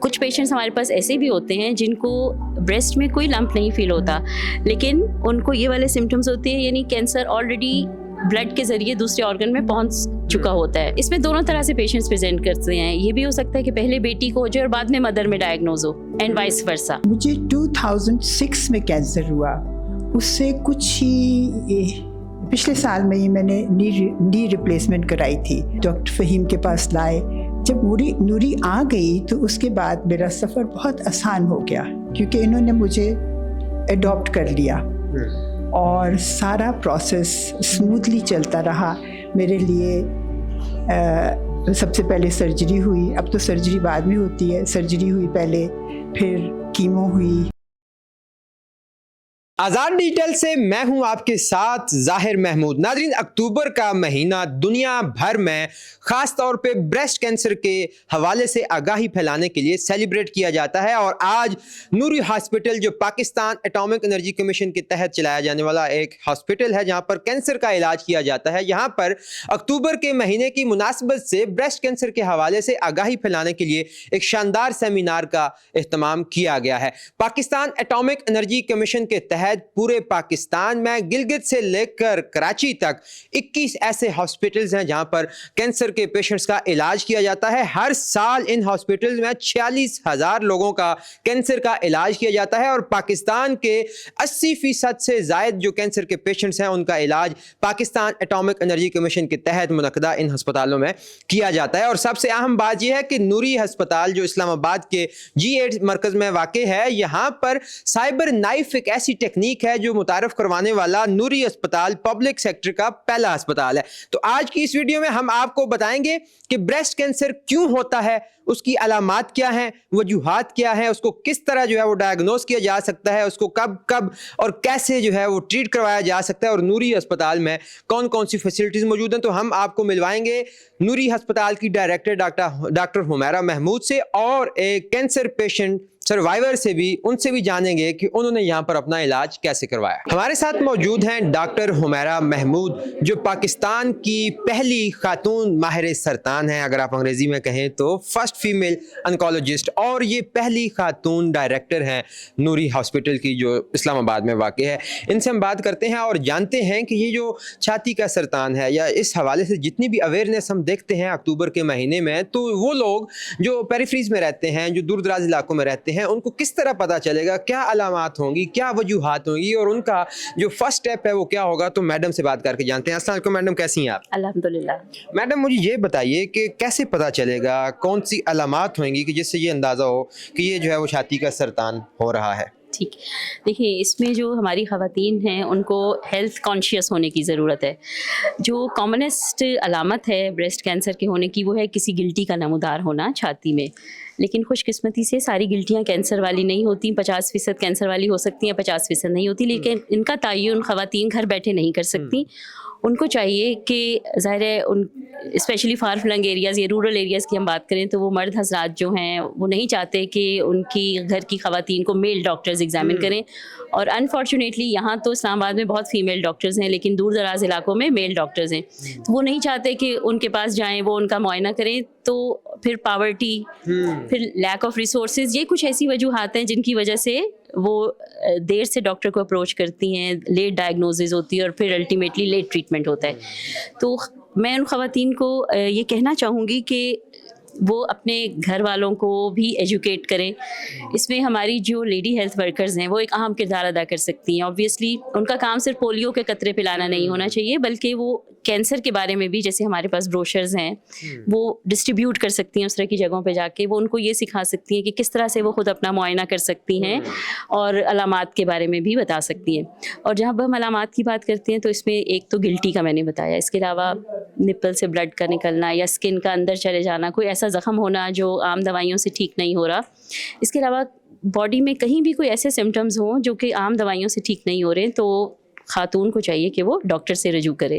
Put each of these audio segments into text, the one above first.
کچھ پیشنٹس ہمارے پاس ایسے بھی ہوتے ہیں جن کو بریسٹ میں کوئی لمپ نہیں فیل ہوتا لیکن ان کو یہ والے سمٹمز ہوتے ہیں, یعنی کینسر آلریڈی بلڈ کے ذریعے دوسرے آرگن میں پہنچ چکا ہوتا ہے. اس میں دونوں طرح سے پیشنٹس پریزنٹ کرتے ہیں. یہ بھی ہو سکتا ہے کہ پہلے بیٹی کو ہو جائے اور بعد میں مدر میں diagnose who and vice versa. مجھے 2006 میں کینسر ہوا. اس سے کچھ ہی پچھلے سال میں ہی میں نے نی ریپلیسمنٹ کرائی تھی. ڈاکٹر فہیم کے پاس لائے. جب نوری آ گئی تو اس کے بعد میرا سفر بہت آسان ہو گیا کیونکہ انہوں نے مجھے اڈاپٹ کر لیا اور سارا پروسیس اسموتھلی چلتا رہا میرے لیے. سب سے پہلے سرجری ہوئی, اب تو سرجری بعد میں ہوتی ہے, سرجری ہوئی پہلے, پھر کیمو ہوئی. آزاد ڈیجیٹل سے میں ہوں آپ کے ساتھ ظاہر محمود. ناظرین, اکتوبر کا مہینہ دنیا بھر میں خاص طور پہ بریسٹ کینسر کے حوالے سے آگاہی پھیلانے کے لیے سیلیبریٹ کیا جاتا ہے اور آج نوری ہاسپٹل جو پاکستان ایٹامک انرجی کمیشن کے تحت چلایا جانے والا ایک ہاسپٹل ہے جہاں پر کینسر کا علاج کیا جاتا ہے, یہاں پر اکتوبر کے مہینے کی مناسبت سے بریسٹ کینسر کے حوالے سے آگاہی پھیلانے کے لیے ایک شاندار سیمینار کا اہتمام کیا گیا ہے. پاکستان ایٹامک انرجی کمیشن کے تحت پورے پاکستان میں گلگت سے لے کر کراچی تک 21 ایسے ہاسپٹلز ہیں جہاں پر کینسر کے پیشنٹس کا علاج کیا جاتا ہے. ہر سال ان ہاسپٹلز میں 46,000 لوگوں کا کینسر کا علاج کیا جاتا ہے اور پاکستان کے 80% سے زائد جو کینسر کے پیشنٹس ہیں ان کا علاج پاکستان ایٹامک انرجی کمیشن کے تحت منعقدہ ان ہسپتالوں میں کیا جاتا ہے. اور سب سے اہم بات یہ ہے کہ نوری ہسپتال جو اسلام آباد کے G8 مرکز میں واقع ہے, یہاں پر سائبر نائف ایک ایسی ٹیکنیک ہے جو متعارف کروانے والا نوری ہسپتال پبلک سیکٹر کا پہلا ہسپتال ہے. تو آج کی اس ویڈیو میں ہم آپ کو بتائیں گے کہ بریسٹ کینسر کیوں ہوتا ہے, اس کی علامات کیا ہیں, وجوہات کیا ہیں, اس کو کس طرح جو ہے وہ ڈائگنوز کیا جا سکتا ہے, اس کو کب اور کیسے جو ہے وہ ٹریٹ کروایا جا سکتا ہے, اور نوری ہسپتال میں کون کون سی فیسلٹیز موجود ہیں. تو ہم آپ کو ملوائیں گے نوری ہسپتال کی ڈائریکٹر ڈاکٹر حمیرہ محمود سے اور ایک کینسر پیشنٹ سروائیور سے بھی, ان سے بھی جانیں گے کہ انہوں نے یہاں پر اپنا علاج کیسے کروایا. ہمارے ساتھ موجود ہیں ڈاکٹر حمیرہ محمود جو پاکستان کی پہلی خاتون ماہر سرطان ہیں, اگر آپ انگریزی میں کہیں تو فرسٹ فیمیل انکولوجسٹ, اور یہ پہلی خاتون ڈائریکٹر ہیں نوری ہاسپٹل کی جو اسلام آباد میں واقع ہے. ان سے ہم بات کرتے ہیں اور جانتے ہیں کہ یہ جو چھاتی کا سرطان ہے یا اس حوالے سے جتنی بھی اویئرنیس ہم دیکھتے ہیں اکتوبر کے مہینے میں, تو وہ لوگ جو پیریفریز میں رہتے ہیں, جو دور دراز علاقوں میں رہتے ہیں, ان کو کس طرح پتا چلے گا, کیا علامات ہوں گی, کیا وجوہات ہوں گی, اور ان کا جو فرسٹ اسٹیپ ہے وہ کیا ہوگا. تو میڈم سے بات کر کے جانتے ہیں. السلام علیکم میڈم, کیسی ہیں آپ؟ الحمدللہ. میڈم مجھے یہ بتائیے کہ کیسے پتا چلے گا, کون سی علامات ہویں گی کہ جس سے یہ اندازہ ہو کہ یہ جو ہے وہ چھاتی کا سرطان ہو رہا ہے. ٹھیک, دیکھیے اس میں جو ہماری خواتین ہیں ان کو ہیلتھ کانشیس ہونے کی ضرورت ہے. جو کامنسٹ علامت ہے بریسٹ کینسر کے ہونے کی وہ ہے کسی گلٹی کا نمودار ہونا چھاتی میں. لیکن خوش قسمتی سے ساری گلٹیاں کینسر والی نہیں ہوتی. 50% کینسر والی ہو سکتی ہیں, 50% نہیں ہوتی. لیکن ان کا تعین خواتین گھر بیٹھے نہیں کر سکتی. ان کو چاہیے کہ ظاہر ہے ان اسپیشلی فار فلنگ ایریاز یا رورل ایریاز کی ہم بات کریں تو وہ مرد حضرات جو ہیں وہ نہیں چاہتے کہ ان کی گھر کی خواتین کو میل ڈاکٹرز ایگزامن کریں, اور انفارچونیٹلی یہاں تو اسلام آباد میں بہت فیمیل ڈاکٹرز ہیں لیکن دور دراز علاقوں میں میل ڈاکٹرز ہیں. تو وہ نہیں چاہتے کہ ان کے پاس جائیں, وہ ان کا معائنہ کریں. تو پھر پاورٹی, پھر لیک آف ریسورسز, یہ کچھ ایسی وجوہات ہیں جن کی وجہ سے وہ دیر سے ڈاکٹر کو اپروچ کرتی ہیں, لیٹ ڈائگنوزز ہوتی ہے اور پھر الٹیمیٹلی لیٹ ٹریٹمنٹ ہوتا ہے. تو میں ان خواتین کو یہ کہنا چاہوں گی کہ وہ اپنے گھر والوں کو بھی ایجوکیٹ کریں. اس میں ہماری جو لیڈی ہیلتھ ورکرز ہیں وہ ایک اہم کردار ادا کر سکتی ہیں. آبویسلی ان کا کام صرف پولیو کے قطرے پلانا نہیں ہونا چاہیے, بلکہ وہ کینسر کے بارے میں بھی, جیسے ہمارے پاس بروشرز ہیں, وہ ڈسٹریبیوٹ کر سکتی ہیں اس طرح کی جگہوں پہ جا کے. وہ ان کو یہ سکھا سکتی ہیں کہ کس طرح سے وہ خود اپنا معائنہ کر سکتی ہیں اور علامات کے بارے میں بھی بتا سکتی ہیں. اور جب ہم علامات کی بات کرتے ہیں تو اس میں ایک تو گلٹی کا میں نے بتایا, اس کے علاوہ نپل سے بلڈ کا نکلنا یا اسکن کا اندر چلے جانا, کوئی ایسا زخم ہونا جو عام دوائیوں سے ٹھیک نہیں ہو رہا. اس کے علاوہ باڈی میں کہیں بھی کوئی ایسے سمٹمز ہوں جو کہ عام دوائیوں سے ٹھیک نہیں ہو رہے, تو خاتون کو چاہیے کہ وہ ڈاکٹر سے رجوع کرے.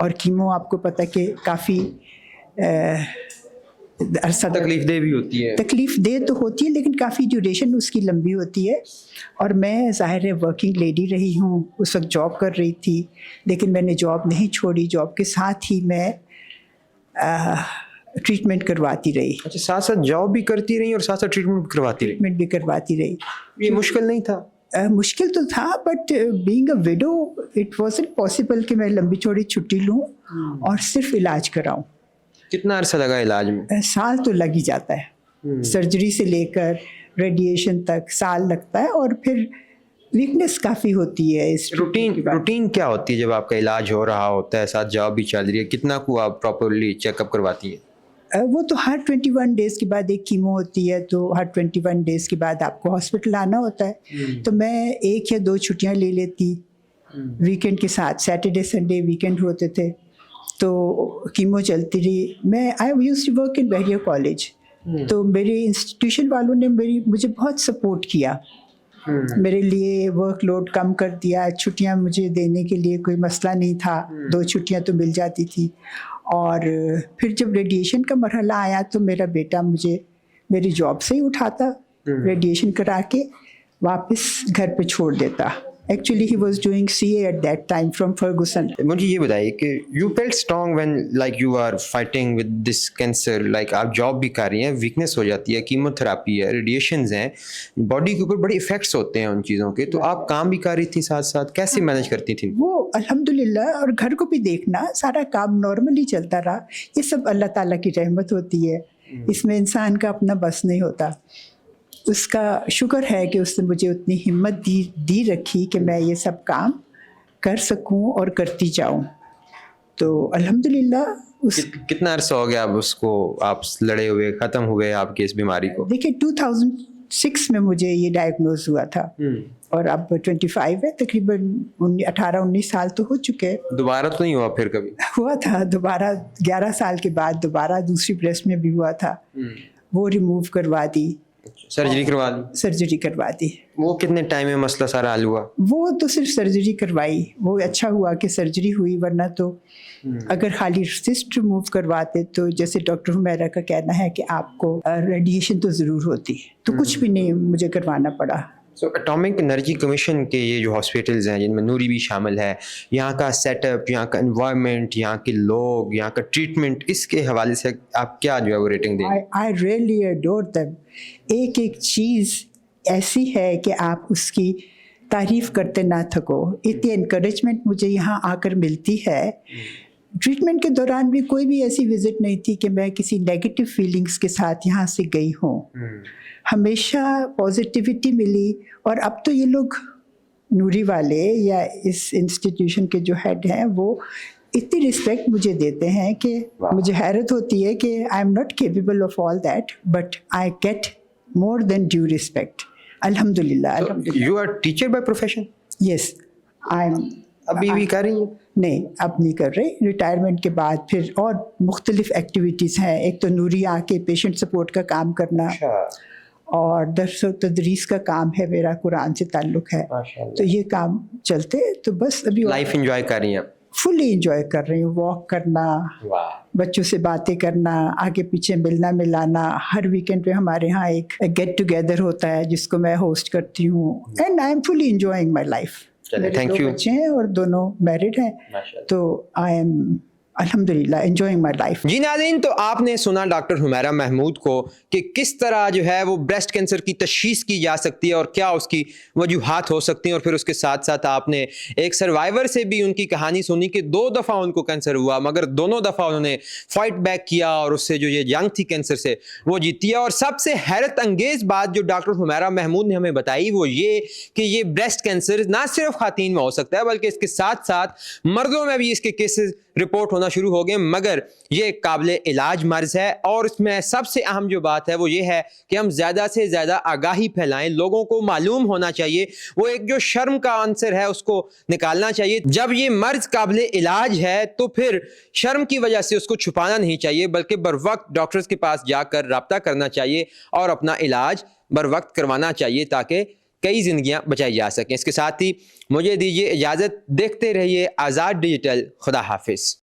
اور کیمو آپ کو پتہ کہ کافی عرصہ تکلیف دہ بھی ہوتی ہے. تکلیف دہ تو ہوتی ہے لیکن کافی ڈیوریشن اس کی لمبی ہوتی ہے. اور میں ظاہر ہے ورکنگ لیڈی رہی ہوں, اس وقت جاب کر رہی تھی, لیکن میں نے جاب نہیں چھوڑی. جاب کے ساتھ ہی میں ٹریٹمنٹ کرواتی رہی. اچھا, ساتھ ساتھ جاب بھی کرتی رہی اور ساتھ ساتھ ٹریٹمنٹ بھی کرواتی رہی. ٹریٹمنٹ بھی کرواتی رہی. یہ مشکل نہیں تھا؟ مشکل تو تھا, but being a widow it wasn't possible کہ میں لمبی چوڑی چھٹی لوں اور صرف علاج کراؤں. کتنا عرصہ لگا علاج میں؟ سال تو لگ ہی جاتا ہے. سرجری سے لے کر ریڈیشن تک سال لگتا ہے, اور پھر ویکنیس کافی ہوتی ہے. روٹین کیا ہوتی ہے جب آپ کا علاج ہو رہا ہوتا ہے, ساتھ جاب بھی چل رہی ہے؟ کتنا کو آپ پراپرلی چیک اپ کرواتی ہیں؟ وہ تو ہر 21 ڈیز کے بعد ایک کیمو ہوتی ہے, تو ہر 21 ڈیز کے بعد آپ کو ہاسپٹل آنا ہوتا ہے. تو میں 1 یا 2 چھٹیاں لے لیتی ویکینڈ کے ساتھ. سیٹرڈے سنڈے ویکینڈ ہوتے تھے تو کیمو چلتی رہی. میں I used to work in Bahria college, تو میرے انسٹیٹیوشن والوں نے مجھے بہت سپورٹ کیا. میرے لیے ورک لوڈ کم کر دیا. چھٹیاں مجھے دینے کے لیے کوئی مسئلہ نہیں تھا, 2 چھٹیاں تو مل جاتی تھی. اور پھر جب ریڈیشن کا مرحلہ آیا تو میرا بیٹا مجھے میری جاب سے ہی اٹھاتا, ریڈیشن کرا کے واپس گھر پہ چھوڑ دیتا. Actually he was doing CA at that time from Fergusson. مجھے یہ بتائیے کہ you felt strong when like you are fighting with this cancer, like آپ جاب بھی کر رہی ہیں, ویکنیس ہو جاتی ہے, کیمو تھراپی ہے, ریڈیشنز ہیں, باڈی کے اوپر بڑے افیکٹس ہوتے ہیں ان چیزوں کے, تو آپ کام بھی کر رہی تھی ساتھ ساتھ, کیسے مینیج کرتی تھیں؟ وہ الحمدللہ, اور گھر کو بھی دیکھنا, سارا کام نارملی چلتا رہا. یہ سب اللہ تعالیٰ کی رحمت ہوتی ہے, اس میں انسان کا اپنا بس نہیں ہوتا. اس کا شکر ہے کہ اس نے مجھے اتنی ہمت دی رکھی کہ میں یہ سب کام کر سکوں اور کرتی جاؤں. تو الحمدللہ. کتنا عرصہ ہو گیا اب اس کو آپ لڑے ہوئے, ختم ہوئے آپ کی اس بیماری کو؟ دیکھیے 2006 میں مجھے یہ ڈائگنوز ہوا تھا, اور اب 25 ہے, تقریباً 18-19 سال تو ہو چکے. دوبارہ تو نہیں ہوا پھر کبھی؟ ہوا تھا دوبارہ, 11 سال کے بعد دوبارہ دوسری بریسٹ میں بھی ہوا تھا. وہ ریموو کروا دی, سرجری کروا دی. سرجری کروا دی. وہ کتنے ٹائم میں مسئلہ سارا حل ہوا؟ وہ تو صرف سرجری کروائی. وہ اچھا ہوا کہ سرجری ہوئی, ورنہ تو اگر خالی سسٹ ریموو کرواتے تو جیسے ڈاکٹر حمیرہ کا کہنا ہے کہ آپ کو ریڈیشن تو ضرور ہوتی, تو کچھ بھی نہیں مجھے کروانا پڑا. سو اٹامک انرجی کمیشن کے یہ جو ہاسپٹلز ہیں جن میں نوری بھی شامل ہے, یہاں کا سیٹ اپ, یہاں کا انوائرمنٹ, یہاں کے لوگ, یہاں کا ٹریٹمنٹ, اس کے حوالے سے آپ کیا جو ہے وہ ریٹنگ دیں؟ I really adore them. ایک چیز ایسی ہے کہ آپ اس کی تعریف کرتے نہ تھکو. اتنی انکریجمنٹ مجھے یہاں آ کر ملتی ہے. ٹریٹمنٹ کے دوران بھی کوئی بھی ایسی وزٹ نہیں تھی کہ میں کسی نیگیٹو فیلنگس کے ساتھ یہاں سے گئی ہوں. ہمیشہ پازیٹیوٹی ملی. اور اب تو یہ لوگ نوری والے یا اس انسٹیٹیوشن کے جو ہیڈ ہیں وہ اتنی رسپیکٹ مجھے دیتے ہیں کہ مجھے حیرت ہوتی ہے کہ I am not capable of all that, but I get more than due respect. الحمدللہ. You are teacher by profession? Yes, I am. ابھی بھی کر رہی ہیں؟ نہیں, اب نہیں کر رہے. ریٹائرمنٹ کے بعد پھر اور مختلف ایکٹیویٹیز ہیں. ایک تو نوری آ کے پیشنٹ سپورٹ کا کام کرنا, اور درس و تدریس کا کام ہے میرا, قرآن سے تعلق ہے, تو یہ کام چلتے. تو بس ابھی لائف انجوائے کر رہی ہیں؟ فلی انجوائے کر رہی ہوں. واک کرنا, بچوں سے باتیں کرنا, آگے پیچھے ملنا ملانا. ہر ویکینڈ پہ ہمارے ہاں ایک گیٹ ٹوگیدر ہوتا ہے جس کو میں ہوسٹ کرتی ہوں, and I am fully enjoying my life. میرے 2 بچے ہیں اور دونوں میرڈ ہیں, تو آئی ایم الحمدللہ انجوائنگ مائی لائف. جی ناظرین, تو آپ نے سنا ڈاکٹر حمیرہ محمود کو کہ کس طرح جو ہے وہ بریسٹ کینسر کی تشخیص کی جا سکتی ہے اور کیا اس کی وجوہات ہو سکتی ہیں, اور پھر اس کے ساتھ ساتھ آپ نے ایک سروائیور سے بھی ان کی کہانی سنی کہ 2 دفعہ ان کو کینسر ہوا, مگر دونوں دفعہ انہوں نے فائٹ بیک کیا اور اس سے جو یہ جنگ تھی کینسر سے وہ جیتی ہے. اور سب سے حیرت انگیز بات جو ڈاکٹر حمیرہ محمود نے ہمیں بتائی وہ یہ کہ یہ بریسٹ کینسر نہ صرف خواتین میں ہو سکتا ہے بلکہ اس کے ساتھ ساتھ مردوں میں بھی اس کے کیسز رپورٹ ہونا شروع ہو گئے, مگر یہ قابل علاج مرض ہے. اور اس میں سب سے اہم جو بات ہے وہ یہ ہے کہ ہم زیادہ سے زیادہ آگاہی پھیلائیں, لوگوں کو معلوم ہونا چاہیے. وہ ایک جو شرم کا عنصر ہے اس کو نکالنا چاہیے. جب یہ مرض قابل علاج ہے تو پھر شرم کی وجہ سے اس کو چھپانا نہیں چاہیے, بلکہ بر وقت ڈاکٹرز کے پاس جا کر رابطہ کرنا چاہیے اور اپنا علاج بر وقت کروانا چاہیے تاکہ کئی زندگیاں بچائی جا سکیں. اس کے ساتھ ہی مجھے دیجیے اجازت, دیکھتے رہیے آزاد ڈیجیٹل. خدا حافظ.